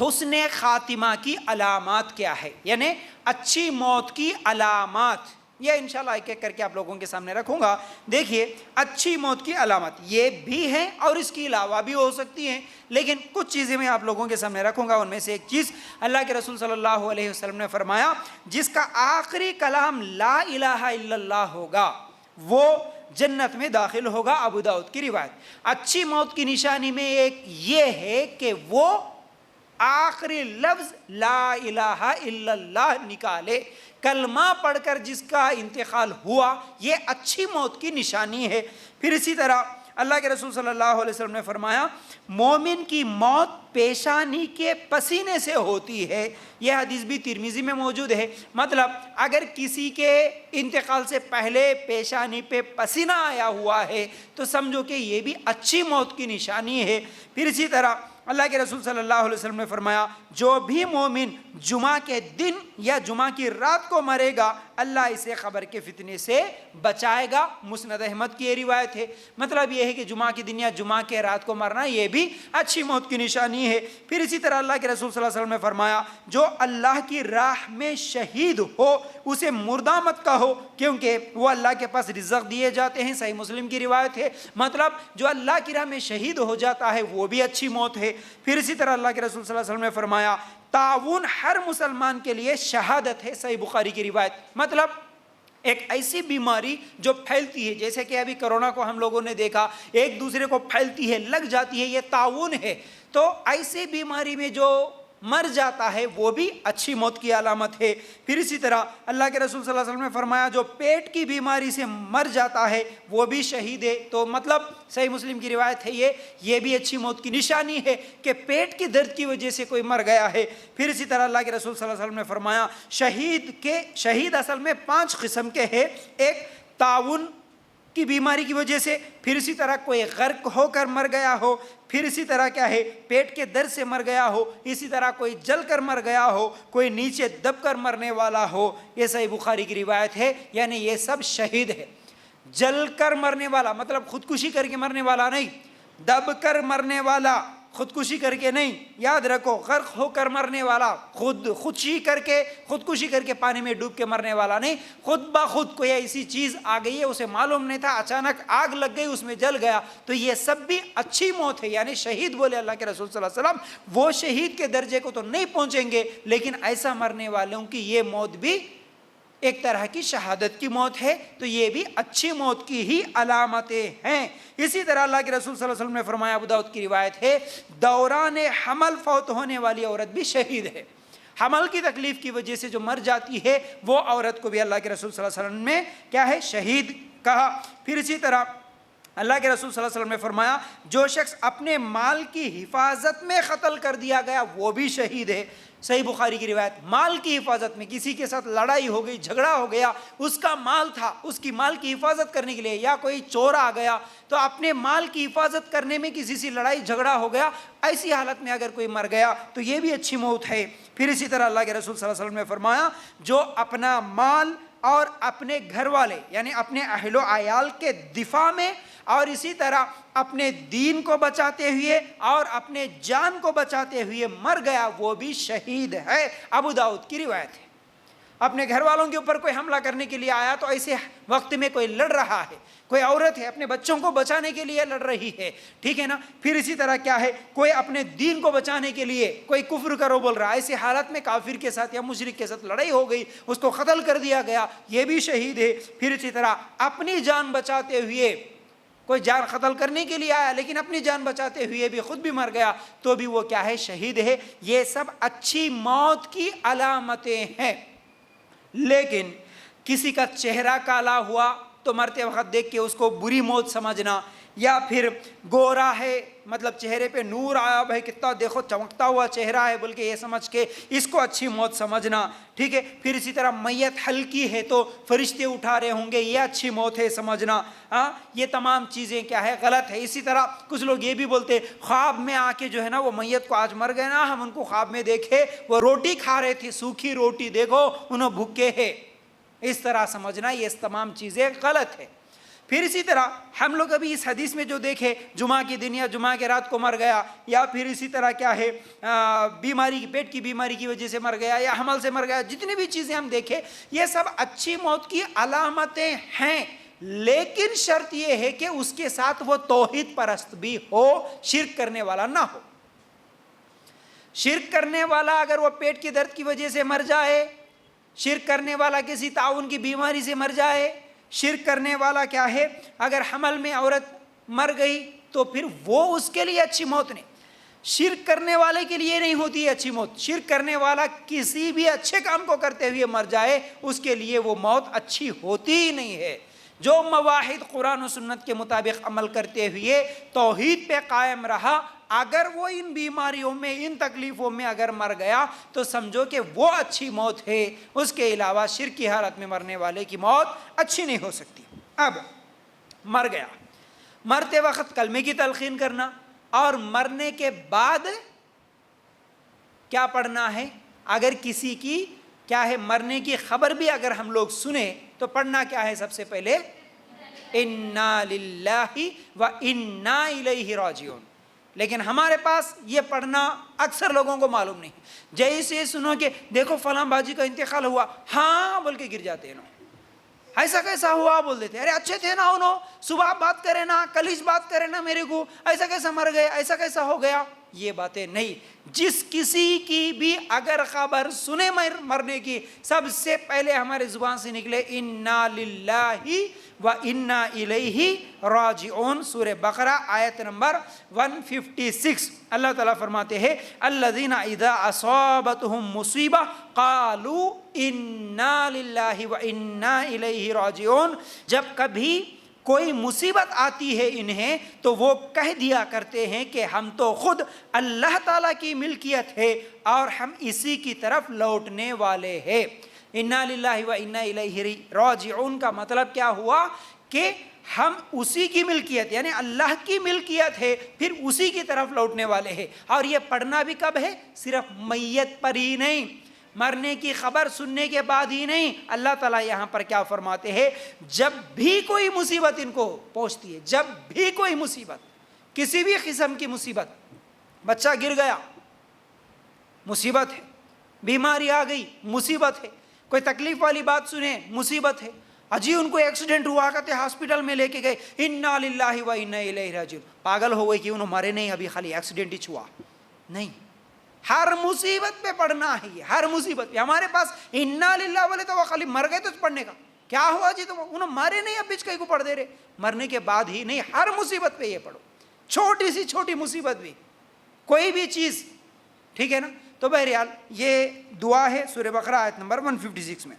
حسن خاتمہ کی علامات کیا ہے، یعنی اچھی موت کی علامات، یہ انشاءاللہ ایک ایک کر کے آپ لوگوں کے سامنے رکھوں گا۔ دیکھیے اچھی موت کی علامات یہ بھی ہیں اور اس کے علاوہ بھی ہو سکتی ہیں، لیکن کچھ چیزیں میں آپ لوگوں کے سامنے رکھوں گا۔ ان میں سے ایک چیز اللہ کے رسول صلی اللہ علیہ وسلم نے فرمایا جس کا آخری کلام لا الہ الا اللہ ہوگا وہ جنت میں داخل ہوگا، ابو داؤد کی روایت۔ اچھی موت کی نشانی میں ایک یہ ہے کہ وہ آخری لفظ لا الہ الا اللہ نکالے، کلمہ پڑھ کر جس کا انتقال ہوا، یہ اچھی موت کی نشانی ہے۔ پھر اسی طرح اللہ کے رسول صلی اللہ علیہ وسلم نے فرمایا مومن کی موت پیشانی کے پسینے سے ہوتی ہے، یہ حدیث بھی ترمذی میں موجود ہے۔ مطلب اگر کسی کے انتقال سے پہلے پیشانی پہ پسینہ آیا ہوا ہے تو سمجھو کہ یہ بھی اچھی موت کی نشانی ہے۔ پھر اسی طرح اللہ کے رسول صلی اللہ علیہ وسلم نے فرمایا جو بھی مومن جمعہ کے دن یا جمعہ کی رات کو مرے گا اللہ اسے قبر کے فتنے سے بچائے گا، مسند احمد کی یہ روایت ہے۔ مطلب یہ ہے کہ جمعہ کے دن یا جمعہ کے رات کو مرنا یہ بھی اچھی موت کی نشانی ہے۔ پھر اسی طرح اللہ کے رسول صلی اللہ علیہ وسلم نے فرمایا جو اللہ کی راہ میں شہید ہو اسے مردہ مت کہو کیونکہ وہ اللہ کے پاس رزق دیے جاتے ہیں، صحیح مسلم کی روایت ہے۔ مطلب جو اللہ کی راہ میں شہید ہو جاتا ہے وہ بھی اچھی موت ہے۔ پھر اسی طرح اللہ کے رسول صلی اللہ علیہ وسلم نے فرمایا تعاون ہر مسلمان کے لیے شہادت ہے، صحیح بخاری کی روایت۔ مطلب ایک ایسی بیماری جو پھیلتی ہے جیسے کہ ابھی کرونا کو ہم لوگوں نے دیکھا، ایک دوسرے کو پھیلتی ہے، لگ جاتی ہے، یہ تعاون ہے۔ تو ایسی بیماری میں جو مر جاتا ہے وہ بھی اچھی موت کی علامت ہے۔ پھر اسی طرح اللہ کے رسول صلی اللہ علیہ وسلم نے فرمایا جو پیٹ کی بیماری سے مر جاتا ہے وہ بھی شہید ہے۔ تو مطلب صحیح مسلم کی روایت ہے یہ بھی اچھی موت کی نشانی ہے کہ پیٹ کی درد کی وجہ سے کوئی مر گیا ہے۔ پھر اسی طرح اللہ کے رسول صلی اللہ علیہ وسلم نے فرمایا شہید اصل میں 5 قسم کے ہیں، ایک تعاون کی بیماری کی وجہ سے، پھر اسی طرح کوئی غرق ہو کر مر گیا ہو، پھر اسی طرح کیا ہے پیٹ کے درد سے مر گیا ہو، اسی طرح کوئی جل کر مر گیا ہو، کوئی نیچے دب کر مرنے والا ہو، یہ صحیح بخاری کی روایت ہے۔ یعنی یہ سب شہید ہے۔ جل کر مرنے والا مطلب خودکشی کر کے مرنے والا نہیں، دب کر مرنے والا خودکشی کر کے نہیں، یاد رکھو غرق ہو کر مرنے والا خودکشی کر کے پانی میں ڈوب کے مرنے والا نہیں، خود بخود کوئی ایسی چیز آ گئی ہے اسے معلوم نہیں تھا، اچانک آگ لگ گئی اس میں جل گیا، تو یہ سب بھی اچھی موت ہے۔ یعنی شہید بولے اللہ کے رسول صلی اللہ علیہ وسلم وہ شہید کے درجے کو تو نہیں پہنچیں گے لیکن ایسا مرنے والوں کی یہ موت بھی ایک طرح کی شہادت کی موت ہے، تو یہ بھی اچھی موت کی ہی علامتیں ہیں۔ اسی طرح اللہ کے رسول صلی اللہ علیہ وسلم نے فرمایا، ابو داؤد کی روایت ہے دوران حمل فوت ہونے والی عورت بھی شہید ہے۔ حمل کی تکلیف کی وجہ سے جو مر جاتی ہے وہ عورت کو بھی اللہ کے رسول صلی اللہ علیہ وسلم نے کیا ہے شہید کہا۔ پھر اسی طرح اللہ کے رسول صلی اللہ علیہ وسلم نے فرمایا جو شخص اپنے مال کی حفاظت میں قتل کر دیا گیا وہ بھی شہید ہے، صحیح بخاری کی روایت۔ مال کی حفاظت میں کسی کے ساتھ لڑائی ہو گئی، جھگڑا ہو گیا، اس کا مال تھا، اس کی مال کی حفاظت کرنے کے لیے یا کوئی چور آ گیا تو اپنے مال کی حفاظت کرنے میں کسی سے لڑائی جھگڑا ہو گیا، ایسی حالت میں اگر کوئی مر گیا تو یہ بھی اچھی موت ہے۔ پھر اسی طرح اللہ کے رسول صلی اللہ علیہ وسلم نے فرمایا جو اپنا مال اور اپنے گھر والے یعنی اپنے اہل و عیال کے دفاع میں اور اسی طرح اپنے دین کو بچاتے ہوئے اور اپنے جان کو بچاتے ہوئے مر گیا وہ بھی شہید ہے، ابو داؤد کی روایت ہے۔ اپنے گھر والوں کے اوپر کوئی حملہ کرنے کے لیے آیا تو ایسے وقت میں کوئی لڑ رہا ہے، کوئی عورت ہے اپنے بچوں کو بچانے کے لیے لڑ رہی ہے، ٹھیک ہے نا۔ پھر اسی طرح کیا ہے کوئی اپنے دین کو بچانے کے لیے کوئی کفر کرو بول رہا ہے، ایسی حالت میں کافر کے ساتھ یا مشرک کے ساتھ لڑائی ہو گئی، اس کو قتل کر دیا گیا، یہ بھی شہید ہے۔ پھر اسی طرح اپنی جان بچاتے ہوئے کوئی جان قتل کرنے کے لیے آیا لیکن اپنی جان بچاتے ہوئے بھی خود بھی مر گیا تو بھی وہ کیا ہے شہید ہے۔ یہ سب اچھی موت کی علامتیں ہیں۔ لیکن کسی کا چہرہ کالا ہوا تو مرتے وقت دیکھ کے اس کو بری موت سمجھنا، یا پھر گورا ہے مطلب چہرے پہ نور آیا بھائی کتنا دیکھو چمکتا ہوا چہرہ ہے بلکہ یہ سمجھ کے اس کو اچھی موت سمجھنا، ٹھیک ہے۔ پھر اسی طرح میت ہلکی ہے تو فرشتے اٹھا رہے ہوں گے یہ اچھی موت ہے سمجھنا، ہاں یہ تمام چیزیں کیا ہے غلط ہے۔ اسی طرح کچھ لوگ یہ بھی بولتے خواب میں آ کے جو ہے نا وہ میت کو آج مر گئے نا ہم ان کو خواب میں دیکھے وہ روٹی کھا رہے تھے سوکھی روٹی دیکھو انہوں بھوکے ہے، اس طرح سمجھنا، یہ تمام چیزیں غلط ہے۔ پھر اسی طرح ہم لوگ ابھی اس حدیث میں جو دیکھے جمعہ کی دن یا جمعہ کے رات کو مر گیا، یا پھر اسی طرح کیا ہے بیماری کی، پیٹ کی بیماری کی وجہ سے مر گیا یا حمل سے مر گیا، جتنی بھی چیزیں ہم دیکھے یہ سب اچھی موت کی علامتیں ہیں، لیکن شرط یہ ہے کہ اس کے ساتھ وہ توحید پرست بھی ہو، شرک کرنے والا نہ ہو۔ شرک کرنے والا اگر وہ پیٹ کی درد کی وجہ سے مر جائے، شرک کرنے والا کسی تعاون کی بیماری سے مر جائے، شرک کرنے والا کیا ہے اگر حمل میں عورت مر گئی تو پھر وہ اس کے لیے اچھی موت نہیں، شرک کرنے والے کے لیے نہیں ہوتی ہے اچھی موت۔ شرک کرنے والا کسی بھی اچھے کام کو کرتے ہوئے مر جائے اس کے لیے وہ موت اچھی ہوتی ہی نہیں ہے۔ جو مواحد قرآن و سنت کے مطابق عمل کرتے ہوئے توحید پہ قائم رہا، اگر وہ ان بیماریوں میں، ان تکلیفوں میں اگر مر گیا تو سمجھو کہ وہ اچھی موت ہے، اس کے علاوہ شرک کی حالت میں مرنے والے کی موت اچھی نہیں ہو سکتی۔ اب مر گیا، مرتے وقت کلمے کی تلقین کرنا اور مرنے کے بعد کیا پڑھنا ہے؟ اگر کسی کی کیا ہے مرنے کی خبر بھی اگر ہم لوگ سنیں تو پڑھنا کیا ہے؟ سب سے پہلے انا للہ و انا الیہ راجعون۔ لیکن ہمارے پاس یہ پڑھنا اکثر لوگوں کو معلوم نہیں، جیسے سنو کہ دیکھو فلاں باجی کا انتقال ہوا، ہاں بول کے گر جاتے ہیں، ایسا کیسا ہوا بول دیتے، ارے اچھے تھے نا انہوں، صبح بات کرے نا، کلیج بات کرے نا میرے کو، ایسا کیسا مر گئے، ایسا کیسا ہو گیا، یہ باتیں نہیں۔ جس کسی کی بھی اگر خبر سنے مرنے کی، سب سے پہلے ہمارے زبان سے نکلے انا للہ و انا الیہ راجعون۔ سورہ بقرہ آیت نمبر 156 اللہ تعالیٰ فرماتے ہیں الذین اذا اصابتهم مصیبہ قالوا انا للہ و انا الیہ راجعون۔ جب کبھی کوئی مصیبت آتی ہے انہیں تو وہ کہہ دیا کرتے ہیں کہ ہم تو خود اللہ تعالیٰ کی ملکیت ہے اور ہم اسی کی طرف لوٹنے والے ہیں۔ انا للہ و انا الیہ راجعون کا مطلب کیا ہوا کہ ہم اسی کی ملکیت یعنی اللہ کی ملکیت ہے، پھر اسی کی طرف لوٹنے والے ہیں۔ اور یہ پڑھنا بھی کب ہے؟ صرف میت پر ہی نہیں، مرنے کی خبر سننے کے بعد ہی نہیں۔ اللہ تعالیٰ یہاں پر کیا فرماتے ہیں؟ جب بھی کوئی مصیبت ان کو پہنچتی ہے، جب بھی کوئی مصیبت، کسی بھی قسم کی مصیبت، بچہ گر گیا مصیبت ہے، بیماری آ گئی مصیبت ہے، کوئی تکلیف والی بات سنے مصیبت ہے، اجی ان کو ایکسیڈنٹ ہوا کہتے ہاسپٹل میں لے کے گئے، انا للہ و انا الیہ راجعون۔ پاگل ہو گئے کہ انہوں مرے نہیں، ابھی خالی ایکسیڈنٹ ہی ہوا نہیں۔ ہر مصیبت پہ پڑھنا ہے، یہ ہر مصیبت پہ۔ ہمارے پاس انا للہ بولے تو وہ خالی مر گئے تو پڑھنے کا کیا ہوا جی، تو انہوں مارے نہیں، اب بیچ کہیں کو پڑھ دے رہے، مرنے کے بعد ہی نہیں، ہر مصیبت پہ یہ پڑھو، چھوٹی سی چھوٹی مصیبت بھی، کوئی بھی چیز، ٹھیک ہے نا۔ تو بہرحال یہ دعا ہے سورہ بقرہ آیت نمبر 156 میں۔